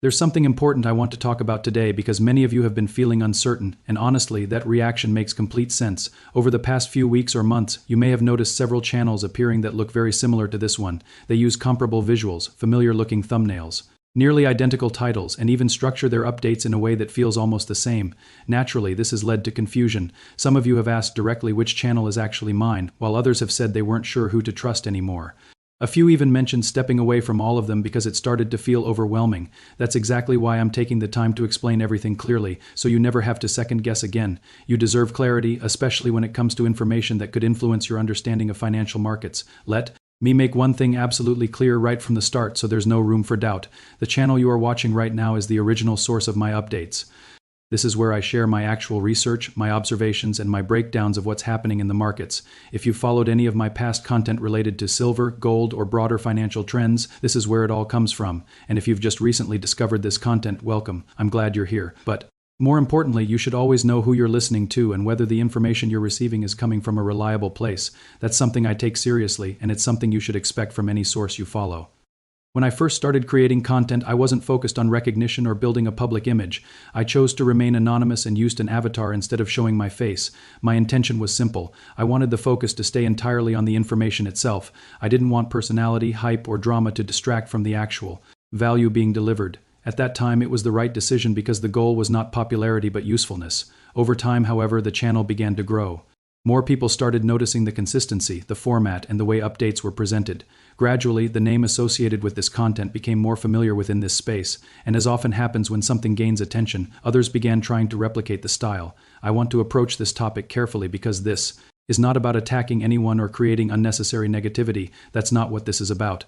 There's something important I want to talk about today because many of you have been feeling uncertain, and honestly, that reaction makes complete sense. Over the past few weeks or months, you may have noticed several channels appearing that look very similar to this one. They use comparable visuals, familiar-looking thumbnails, nearly identical titles, and even structure their updates in a way that feels almost the same. Naturally, this has led to confusion. Some of you have asked directly which channel is actually mine, while others have said they weren't sure who to trust anymore. A few even mentioned stepping away from all of them because it started to feel overwhelming. That's exactly why I'm taking the time to explain everything clearly, so you never have to second guess again. You deserve clarity, especially when it comes to information that could influence your understanding of financial markets. Let me make one thing absolutely clear right from the start so there's no room for doubt. The channel you are watching right now is the original source of my updates. This is where I share my actual research, my observations, and my breakdowns of what's happening in the markets. If you've followed any of my past content related to silver, gold, or broader financial trends, this is where it all comes from. And if you've just recently discovered this content, welcome. I'm glad you're here. But more importantly, you should always know who you're listening to and whether the information you're receiving is coming from a reliable place. That's something I take seriously, and it's something you should expect from any source you follow. When I first started creating content, I wasn't focused on recognition or building a public image. I chose to remain anonymous and used an avatar instead of showing my face. My intention was simple. I wanted the focus to stay entirely on the information itself. I didn't want personality, hype, or drama to distract from the actual value being delivered. At that time, it was the right decision because the goal was not popularity but usefulness. Over time, however, the channel began to grow. More people started noticing the consistency, the format, and the way updates were presented. Gradually, the name associated with this content became more familiar within this space, and as often happens when something gains attention, others began trying to replicate the style. I want to approach this topic carefully because this is not about attacking anyone or creating unnecessary negativity. That's not what this is about.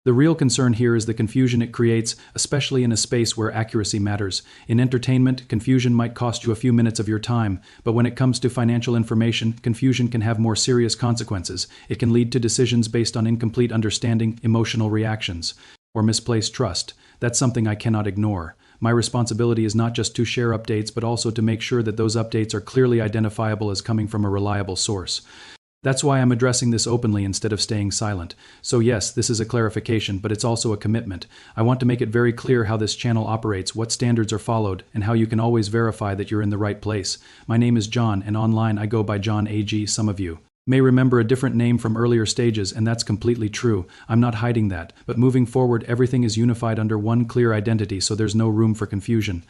The real concern here is the confusion it creates, especially in a space where accuracy matters. In entertainment, confusion might cost you a few minutes of your time, but when it comes to financial information, confusion can have more serious consequences. It can lead to decisions based on incomplete understanding, emotional reactions, or misplaced trust. That's something I cannot ignore. My responsibility is not just to share updates, but also to make sure that those updates are clearly identifiable as coming from a reliable source. That's why I'm addressing this openly instead of staying silent. So yes, this is a clarification, but it's also a commitment. I want to make it very clear how this channel operates, what standards are followed, and how you can always verify that you're in the right place. My name is John, and online I go by John AG. Some of you may remember a different name from earlier stages, and that's completely true. I'm not hiding that, but moving forward, everything is unified under one clear identity, so there's no room for confusion.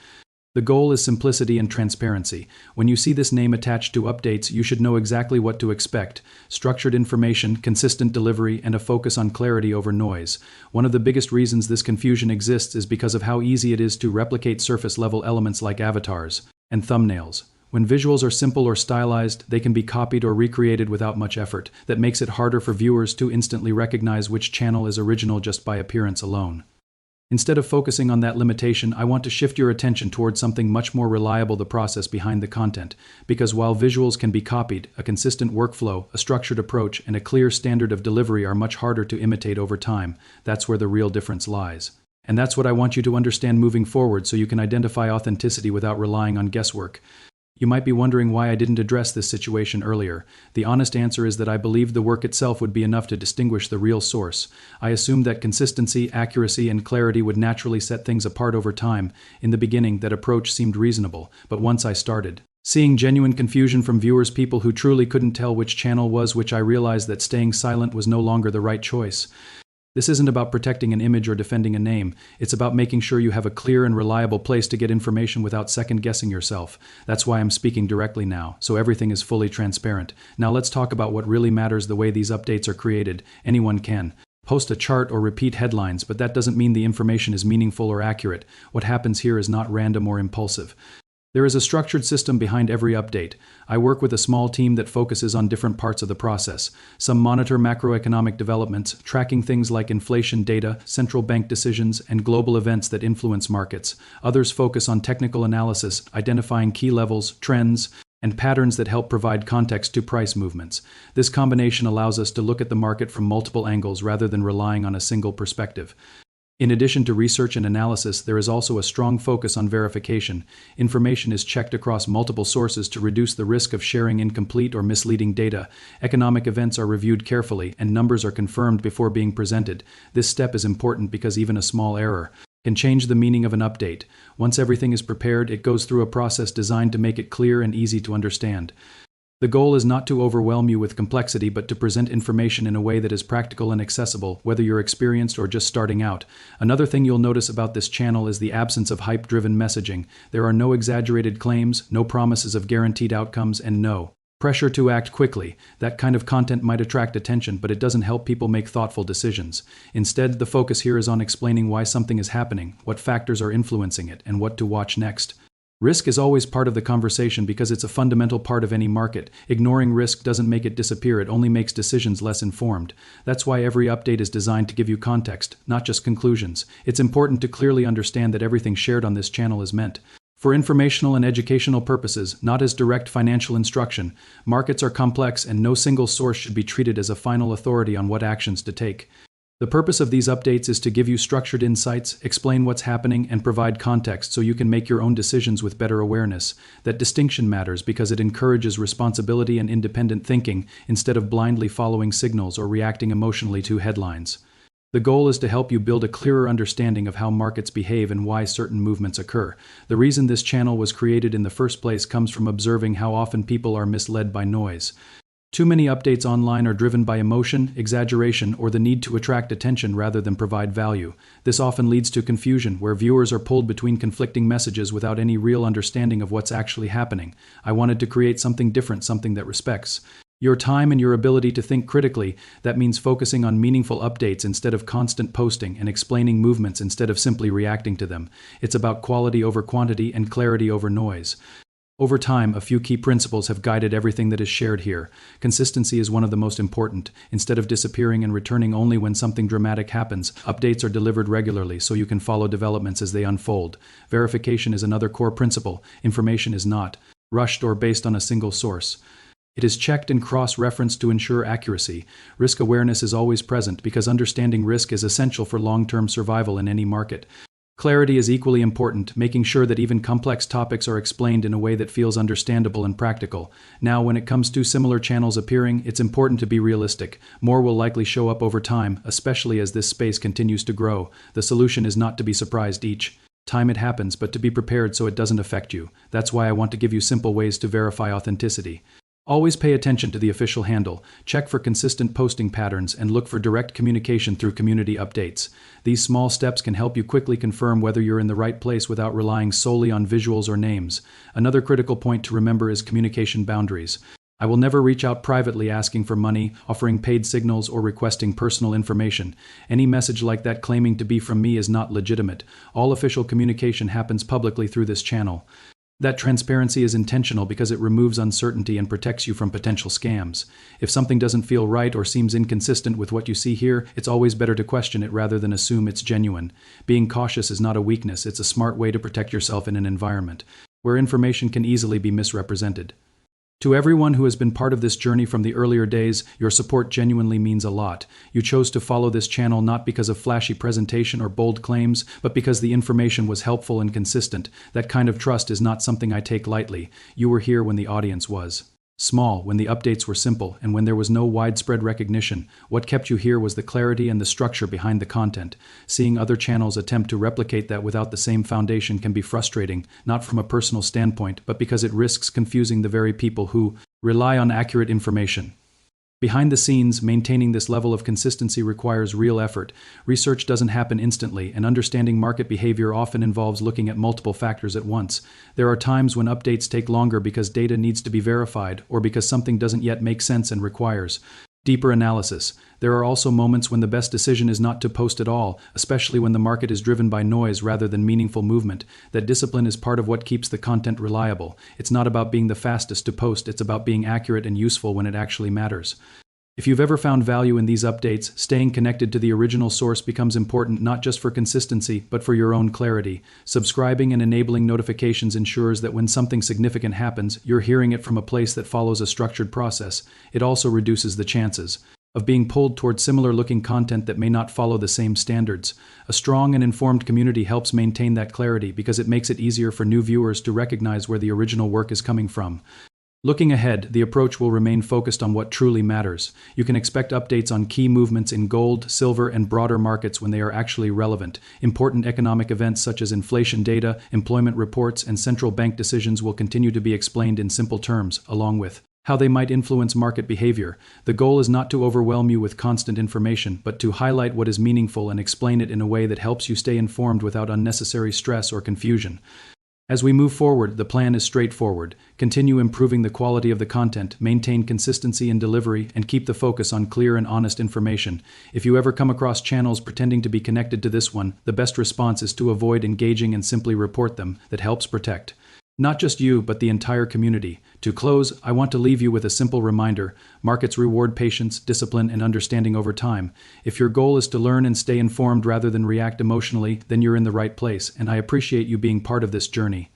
The goal is simplicity and transparency. When you see this name attached to updates, you should know exactly what to expect. Structured information, consistent delivery, and a focus on clarity over noise. One of the biggest reasons this confusion exists is because of how easy it is to replicate surface-level elements like avatars and thumbnails. When visuals are simple or stylized, they can be copied or recreated without much effort. That makes it harder for viewers to instantly recognize which channel is original just by appearance alone. Instead of focusing on that limitation, I want to shift your attention towards something much more reliable: the process behind the content. Because while visuals can be copied, a consistent workflow, a structured approach, and a clear standard of delivery are much harder to imitate over time. That's where the real difference lies. And that's what I want you to understand moving forward so you can identify authenticity without relying on guesswork. You might be wondering why I didn't address this situation earlier. The honest answer is that I believed the work itself would be enough to distinguish the real source. I assumed that consistency, accuracy, and clarity would naturally set things apart over time. In the beginning, that approach seemed reasonable, but once I started seeing genuine confusion from viewers, people who truly couldn't tell which channel was which, I realized that staying silent was no longer the right choice. This isn't about protecting an image or defending a name. It's about making sure you have a clear and reliable place to get information without second-guessing yourself. That's why I'm speaking directly now, so everything is fully transparent. Now let's talk about what really matters: the way these updates are created. Anyone can post a chart or repeat headlines, but that doesn't mean the information is meaningful or accurate. What happens here is not random or impulsive. There is a structured system behind every update. I work with a small team that focuses on different parts of the process. Some monitor macroeconomic developments, tracking things like inflation data, central bank decisions, and global events that influence markets. Others focus on technical analysis, identifying key levels, trends, and patterns that help provide context to price movements. This combination allows us to look at the market from multiple angles rather than relying on a single perspective. In addition to research and analysis, there is also a strong focus on verification. Information is checked across multiple sources to reduce the risk of sharing incomplete or misleading data. Economic events are reviewed carefully, and numbers are confirmed before being presented. This step is important because even a small error can change the meaning of an update. Once everything is prepared, it goes through a process designed to make it clear and easy to understand. The goal is not to overwhelm you with complexity, but to present information in a way that is practical and accessible, whether you're experienced or just starting out. Another thing you'll notice about this channel is the absence of hype-driven messaging. There are no exaggerated claims, no promises of guaranteed outcomes, and no pressure to act quickly. That kind of content might attract attention, but it doesn't help people make thoughtful decisions. Instead, the focus here is on explaining why something is happening, what factors are influencing it, and what to watch next. Risk is always part of the conversation because it's a fundamental part of any market. Ignoring risk doesn't make it disappear, it only makes decisions less informed. That's why every update is designed to give you context, not just conclusions. It's important to clearly understand that everything shared on this channel is meant for informational and educational purposes, not as direct financial instruction. Markets are complex, and no single source should be treated as a final authority on what actions to take. The purpose of these updates is to give you structured insights, explain what's happening, and provide context so you can make your own decisions with better awareness. That distinction matters because it encourages responsibility and independent thinking instead of blindly following signals or reacting emotionally to headlines. The goal is to help you build a clearer understanding of how markets behave and why certain movements occur. The reason this channel was created in the first place comes from observing how often people are misled by noise. Too many updates online are driven by emotion, exaggeration, or the need to attract attention rather than provide value. This often leads to confusion, where viewers are pulled between conflicting messages without any real understanding of what's actually happening. I wanted to create something different, something that respects your time and your ability to think critically. That means focusing on meaningful updates instead of constant posting, and explaining movements instead of simply reacting to them. It's about quality over quantity and clarity over noise. Over time, a few key principles have guided everything that is shared here. Consistency is one of the most important. Instead of disappearing and returning only when something dramatic happens, updates are delivered regularly so you can follow developments as they unfold. Verification is another core principle. Information is not rushed or based on a single source. It is checked and cross-referenced to ensure accuracy. Risk awareness is always present because understanding risk is essential for long-term survival in any market. Clarity is equally important, making sure that even complex topics are explained in a way that feels understandable and practical. Now, when it comes to similar channels appearing, it's important to be realistic. More will likely show up over time, especially as this space continues to grow. The solution is not to be surprised each time it happens, but to be prepared so it doesn't affect you. That's why I want to give you simple ways to verify authenticity. Always pay attention to the official handle, check for consistent posting patterns, and look for direct communication through community updates. These small steps can help you quickly confirm whether you're in the right place without relying solely on visuals or names. Another critical point to remember is communication boundaries. I will never reach out privately asking for money, offering paid signals, or requesting personal information. Any message like that claiming to be from me is not legitimate. All official communication happens publicly through this channel. That transparency is intentional because it removes uncertainty and protects you from potential scams. If something doesn't feel right or seems inconsistent with what you see here, it's always better to question it rather than assume it's genuine. Being cautious is not a weakness, it's a smart way to protect yourself in an environment where information can easily be misrepresented. To everyone who has been part of this journey from the earlier days, your support genuinely means a lot. You chose to follow this channel not because of flashy presentation or bold claims, but because the information was helpful and consistent. That kind of trust is not something I take lightly. You were here when the audience was small, when the updates were simple, and when there was no widespread recognition. What kept you here was the clarity and the structure behind the content. Seeing other channels attempt to replicate that without the same foundation can be frustrating, not from a personal standpoint, but because it risks confusing the very people who rely on accurate information. Behind the scenes, maintaining this level of consistency requires real effort. Research doesn't happen instantly, and understanding market behavior often involves looking at multiple factors at once. There are times when updates take longer because data needs to be verified, or because something doesn't yet make sense and requires deeper analysis. There are also moments when the best decision is not to post at all, especially when the market is driven by noise rather than meaningful movement. That discipline is part of what keeps the content reliable. It's not about being the fastest to post, it's about being accurate and useful when it actually matters. If you've ever found value in these updates, staying connected to the original source becomes important not just for consistency, but for your own clarity. Subscribing and enabling notifications ensures that when something significant happens, you're hearing it from a place that follows a structured process. It also reduces the chances of being pulled toward similar-looking content that may not follow the same standards. A strong and informed community helps maintain that clarity because it makes it easier for new viewers to recognize where the original work is coming from. Looking ahead, the approach will remain focused on what truly matters. You can expect updates on key movements in gold, silver, and broader markets when they are actually relevant. Important economic events such as inflation data, employment reports, and central bank decisions will continue to be explained in simple terms, along with how they might influence market behavior. The goal is not to overwhelm you with constant information, but to highlight what is meaningful and explain it in a way that helps you stay informed without unnecessary stress or confusion. As we move forward, the plan is straightforward. Continue improving the quality of the content, maintain consistency in delivery, and keep the focus on clear and honest information. If you ever come across channels pretending to be connected to this one, the best response is to avoid engaging and simply report them. That helps protect not just you, but the entire community. To close, I want to leave you with a simple reminder. Markets reward patience, discipline, and understanding over time. If your goal is to learn and stay informed rather than react emotionally, then you're in the right place, and I appreciate you being part of this journey.